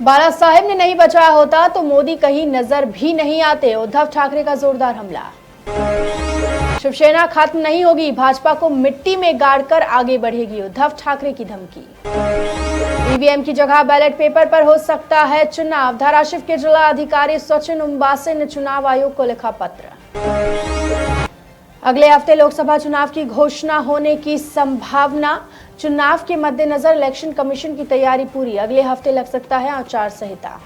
बाला साहेब ने नहीं बचाया होता तो मोदी कहीं नजर भी नहीं आते। उद्धव ठाकरे का जोरदार हमला। शिवसेना खत्म नहीं होगी, भाजपा को मिट्टी में गाड़कर आगे बढ़ेगी, उद्धव ठाकरे की धमकी। ईवीएम की जगह बैलेट पेपर पर हो सकता है चुनाव, धाराशिव के जिला अधिकारी सचिन उम्बासे ने चुनाव आयोग को लिखा पत्र। अगले हफ्ते लोकसभा चुनाव की घोषणा होने की संभावना, चुनाव के मद्देनजर इलेक्शन कमीशन की तैयारी पूरी, अगले हफ्ते लग सकता है आचार संहिता।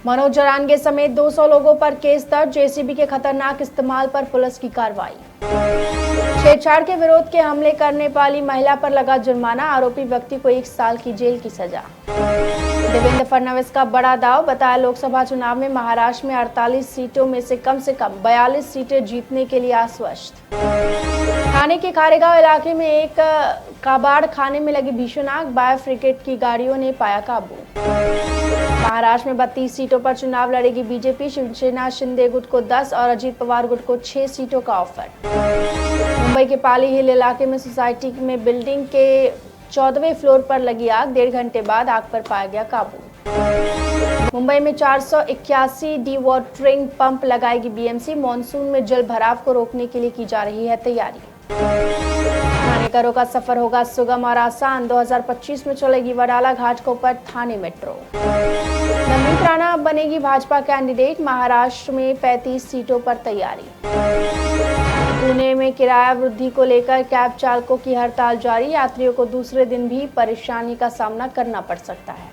मनोज जरांगे समेत 200 लोगों पर केस दर्ज, जेसीबी के खतरनाक इस्तेमाल पर पुलिस की कार्रवाई। छेड़छाड़ के विरोध के हमले करने वाली महिला पर लगा जुर्माना, आरोपी व्यक्ति को 1 साल की जेल की सजा। देवेंद्र फडणवीस का बड़ा दाव, बताया लोकसभा चुनाव में महाराष्ट्र में 48 सीटों में से कम 42 सीटें जीतने के लिए आश्वस्त। ठाणे के खारेगांव इलाके में एक कबाड़ खाने में लगी भीषण आग, फायर ब्रिगेड की गाड़ियों ने पाया काबू। महाराष्ट्र में 32 सीटों पर चुनाव लड़ेगी बीजेपी, शिवसेना शिंदे गुट को 10 और अजीत पवार गुट को 6 सीटों का ऑफर। मुंबई के पाली हिल इलाके में सोसाइटी में बिल्डिंग के 14वें फ्लोर पर लगी आग, 1.5 घंटे बाद आग पर पाया गया काबू। मुंबई में 481 डिवॉटरिंग पंप लगाएगी बीएमसी, मानसून में जल भराव को रोकने के लिए की जा रही है तैयारी। थानेकरों का सफर होगा सुगम और आसान, 2025 में चलेगी वडाला घाट के ऊपर थाने मेट्रो। नवनीत राणा बनेगी भाजपा कैंडिडेट, महाराष्ट्र में 35 सीटों पर तैयारी। पुणे में किराया वृद्धि को लेकर कैब चालकों की हड़ताल जारी, यात्रियों को दूसरे दिन भी परेशानी का सामना करना पड़ सकता है।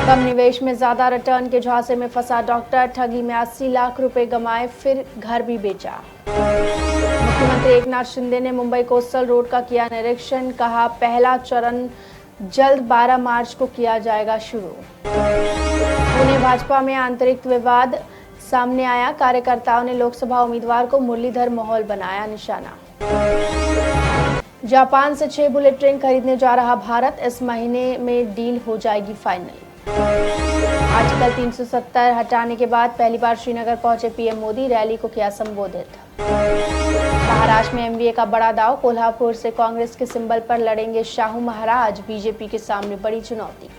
कम निवेश में ज्यादा रिटर्न के झांसे में फंसा डॉक्टर, ठगी में 80 लाख रुपए गंवाए, फिर घर भी बेचा। मुख्यमंत्री एकनाथ शिंदे ने मुंबई कोस्टल रोड का किया निरीक्षण, कहा पहला चरण जल्द 12 मार्च को किया जाएगा शुरू। पुणे भाजपा में आंतरिक विवाद सामने आया, कार्यकर्ताओं ने लोकसभा उम्मीदवार को मुरलीधर माहौल बनाया निशाना। जापान से 6 बुलेट ट्रेन खरीदने जा रहा भारत, इस महीने में डील हो जाएगी फाइनल। आर्टिकल 370 हटाने के बाद पहली बार श्रीनगर पहुंचे पीएम मोदी, रैली को किया संबोधित। महाराष्ट्र में एमवीए का बड़ा दाव, कोल्हापुर से कांग्रेस के सिंबल पर लड़ेंगे शाहू महाराज, बीजेपी के सामने बड़ी चुनौती।